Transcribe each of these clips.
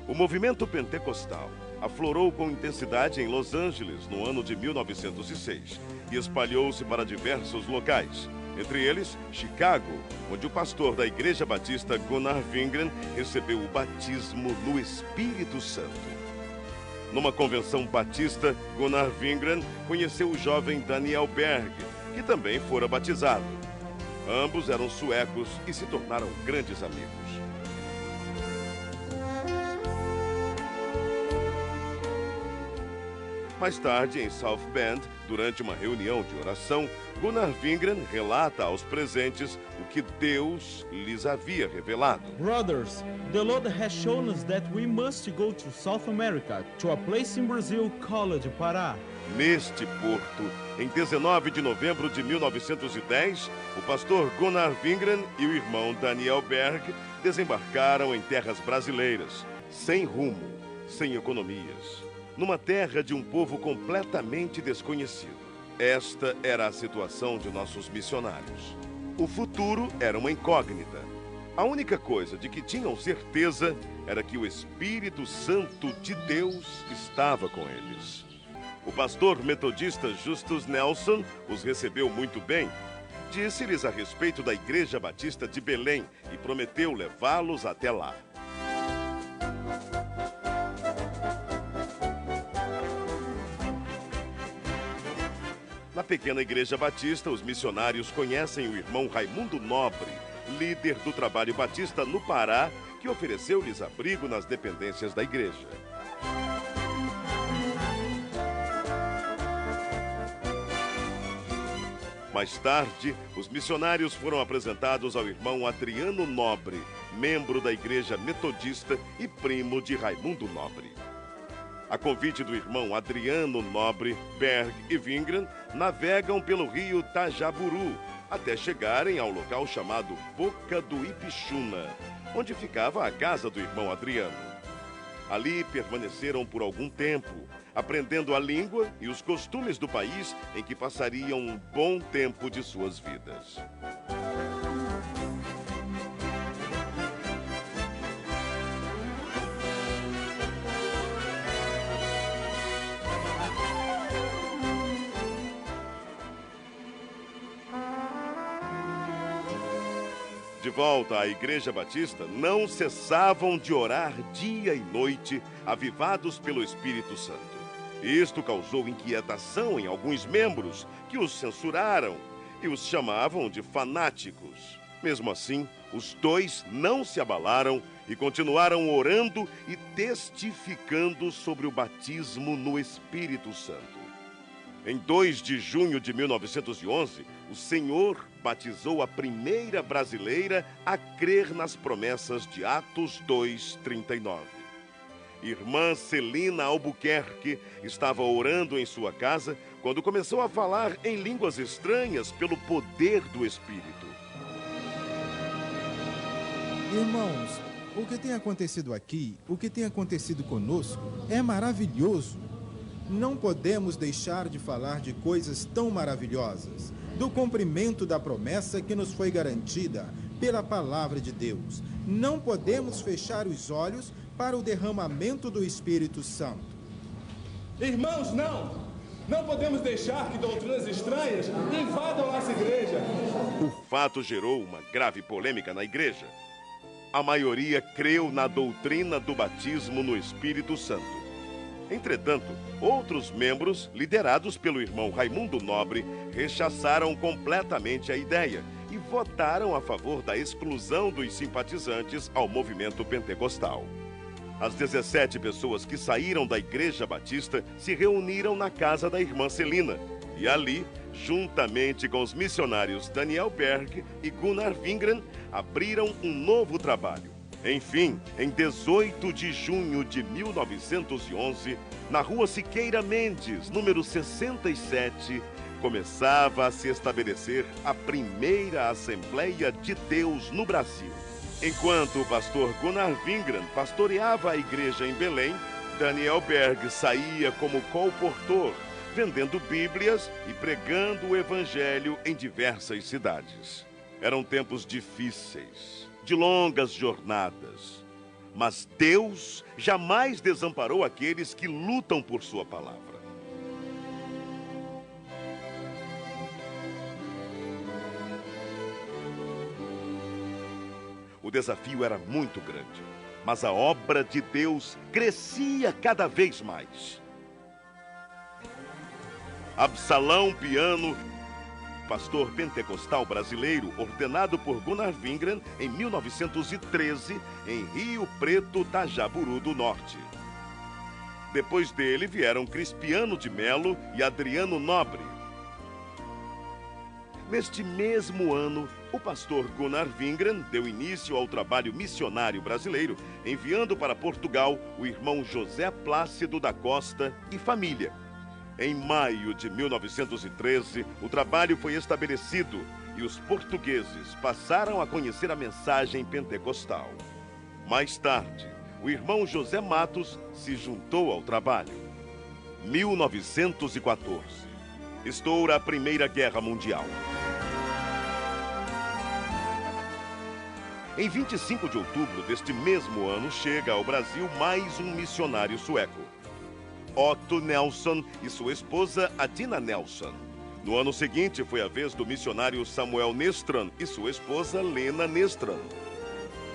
O movimento pentecostal aflorou com intensidade em Los Angeles no ano de 1906 e espalhou-se para diversos locais, entre eles Chicago, onde o pastor da Igreja Batista Gunnar Wingren recebeu o batismo no Espírito Santo. Numa convenção batista, Gunnar Wingren conheceu o jovem Daniel Berg, que também fora batizado. Ambos eram suecos e se tornaram grandes amigos. Mais tarde, em South Bend, durante uma reunião de oração, Gunnar Wingren relata aos presentes o que Deus lhes havia revelado. Brothers, the Lord has shown us that we must go to South America, to a place in Brazil called Pará. Neste porto, em 19 de novembro de 1910, o pastor Gunnar Wingren e o irmão Daniel Berg desembarcaram em terras brasileiras, sem rumo, sem economias, numa terra de um povo completamente desconhecido. Esta era a situação de nossos missionários. O futuro era uma incógnita. A única coisa de que tinham certeza era que o Espírito Santo de Deus estava com eles. O pastor metodista Justus Nelson os recebeu muito bem. Disse-lhes a respeito da Igreja Batista de Belém e prometeu levá-los até lá. Na pequena igreja batista, os missionários conhecem o irmão Raimundo Nobre, líder do trabalho batista no Pará, que ofereceu-lhes abrigo nas dependências da igreja. Mais tarde, os missionários foram apresentados ao irmão Adriano Nobre, membro da igreja metodista e primo de Raimundo Nobre. A convite do irmão Adriano Nobre, Berg e Wingren navegam pelo rio Tajaburu até chegarem ao local chamado Boca do Ipixuna, onde ficava a casa do irmão Adriano. Ali permaneceram por algum tempo, aprendendo a língua e os costumes do país em que passariam um bom tempo de suas vidas. De volta à Igreja Batista, não cessavam de orar dia e noite, avivados pelo Espírito Santo. Isto causou inquietação em alguns membros, que os censuraram e os chamavam de fanáticos. Mesmo assim, os dois não se abalaram e continuaram orando e testificando sobre o batismo no Espírito Santo. Em 2 de junho de 1911, o Senhor batizou a primeira brasileira a crer nas promessas de Atos 2:39. Irmã Celina Albuquerque estava orando em sua casa quando começou a falar em línguas estranhas pelo poder do Espírito. Irmãos, o que tem acontecido aqui, o que tem acontecido conosco, é maravilhoso. Não podemos deixar de falar de coisas tão maravilhosas, do cumprimento da promessa que nos foi garantida pela palavra de Deus. Não podemos fechar os olhos para o derramamento do Espírito Santo. Irmãos, não podemos deixar que doutrinas estranhas invadam nossa igreja. O fato gerou uma grave polêmica na igreja. A maioria creu na doutrina do batismo no Espírito Santo. Entretanto, outros membros, liderados pelo irmão Raimundo Nobre, rechaçaram completamente a ideia e votaram a favor da exclusão dos simpatizantes ao movimento pentecostal. As 17 pessoas que saíram da Igreja Batista se reuniram na casa da irmã Celina e ali, juntamente com os missionários Daniel Berg e Gunnar Wingren, abriram um novo trabalho. Enfim, em 18 de junho de 1911, na rua Siqueira Mendes, número 67, começava a se estabelecer a primeira Assembleia de Deus no Brasil. Enquanto o pastor Gunnar Wingren pastoreava a igreja em Belém, Daniel Berg saía como colportor, vendendo Bíblias e pregando o Evangelho em diversas cidades. Eram tempos difíceis, de longas jornadas. Mas Deus jamais desamparou aqueles que lutam por sua palavra. O desafio era muito grande, mas a obra de Deus crescia cada vez mais. Absalão Piano, pastor pentecostal brasileiro, ordenado por Gunnar Wingren em 1913, em Rio Preto, Tajaburu do Norte. Depois dele vieram Crispiano de Melo e Adriano Nobre. Neste mesmo ano, o pastor Gunnar Wingren deu início ao trabalho missionário brasileiro, enviando para Portugal o irmão José Plácido da Costa e família. Em maio de 1913, o trabalho foi estabelecido e os portugueses passaram a conhecer a mensagem pentecostal. Mais tarde, o irmão José Matos se juntou ao trabalho. 1914. Estoura a Primeira Guerra Mundial. Em 25 de outubro deste mesmo ano, chega ao Brasil mais um missionário sueco, Otto Nelson e sua esposa Adina Nelson. No ano seguinte, foi a vez do missionário Samuel Nestran e sua esposa Lena Nestran.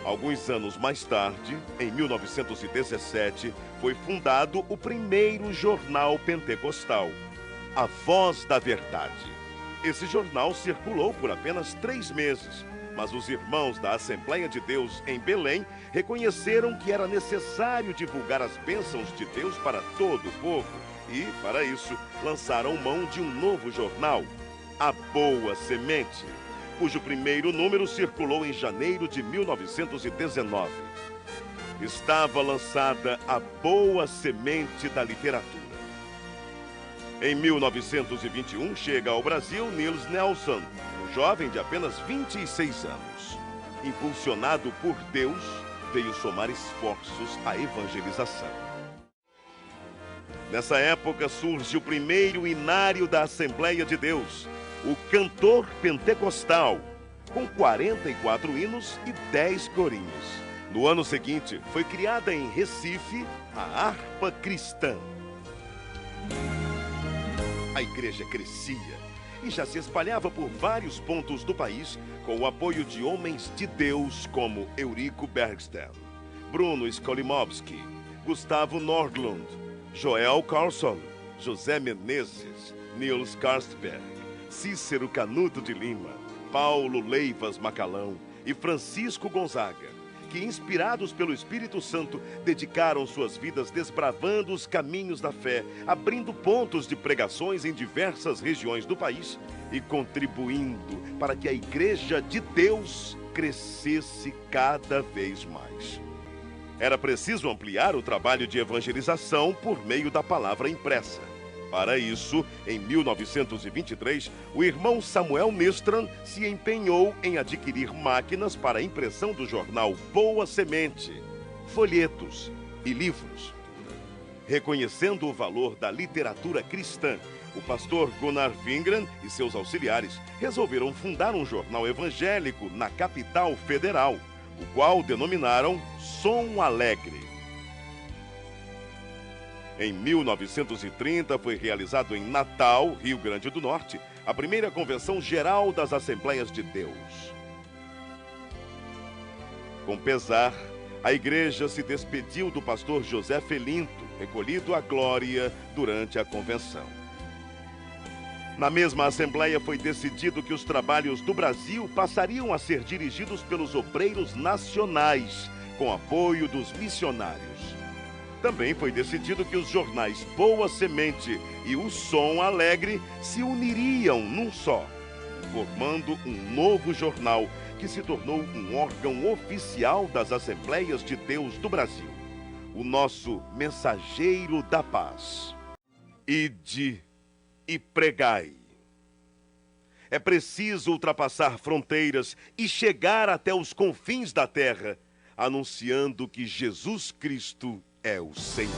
Alguns anos mais tarde, em 1917, foi fundado o primeiro jornal pentecostal, A Voz da Verdade. Esse jornal circulou por apenas 3 meses, mas os irmãos da Assembleia de Deus em Belém reconheceram que era necessário divulgar as bênçãos de Deus para todo o povo e, para isso, lançaram mão de um novo jornal, A Boa Semente, cujo primeiro número circulou em janeiro de 1919. Estava lançada a Boa Semente da Literatura. Em 1921, chega ao Brasil Niels Nelson, um jovem de apenas 26 anos. Impulsionado por Deus, veio somar esforços à evangelização. Nessa época surge o primeiro inário da Assembleia de Deus, o Cantor Pentecostal, com 44 hinos e 10 corinhos. No ano seguinte, foi criada em Recife a Harpa Cristã. A igreja crescia e já se espalhava por vários pontos do país com o apoio de homens de Deus como Eurico Bergsten, Bruno Skolimowski, Gustavo Nordlund, Joel Carlson, José Menezes, Niels Karstberg, Cícero Canuto de Lima, Paulo Leivas Macalão e Francisco Gonzaga, que, inspirados pelo Espírito Santo, dedicaram suas vidas desbravando os caminhos da fé, abrindo pontos de pregações em diversas regiões do país e contribuindo para que a Igreja de Deus crescesse cada vez mais. Era preciso ampliar o trabalho de evangelização por meio da palavra impressa. Para isso, em 1923, o irmão Samuel Nestran se empenhou em adquirir máquinas para a impressão do jornal Boa Semente, folhetos e livros. Reconhecendo o valor da literatura cristã, o pastor Gunnar Wingren e seus auxiliares resolveram fundar um jornal evangélico na capital federal, o qual denominaram Som Alegre. Em 1930, foi realizado em Natal, Rio Grande do Norte, a primeira Convenção Geral das Assembleias de Deus. Com pesar, a igreja se despediu do pastor José Felinto, recolhido à glória durante a convenção. Na mesma Assembleia foi decidido que os trabalhos do Brasil passariam a ser dirigidos pelos obreiros nacionais, com apoio dos missionários. Também foi decidido que os jornais Boa Semente e o Som Alegre se uniriam num só, formando um novo jornal que se tornou um órgão oficial das Assembleias de Deus do Brasil, o nosso Mensageiro da Paz. Ide e pregai. É preciso ultrapassar fronteiras e chegar até os confins da terra, anunciando que Jesus Cristo é o Senhor.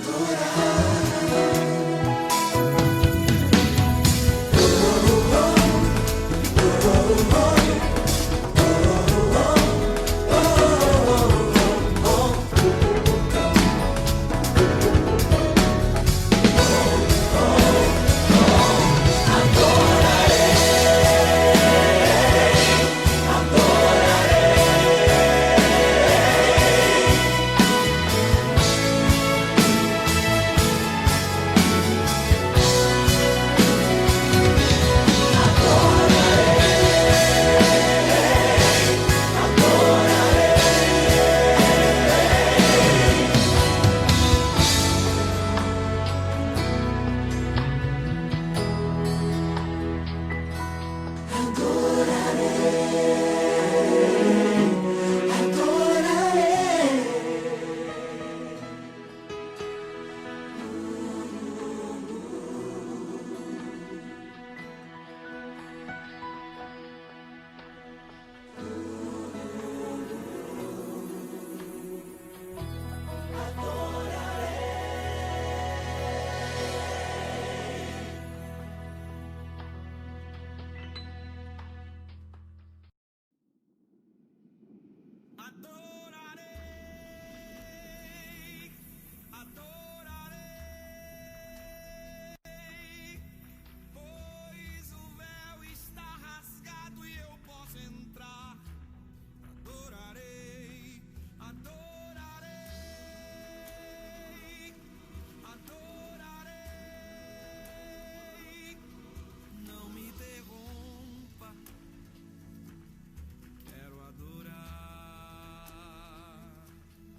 adorar.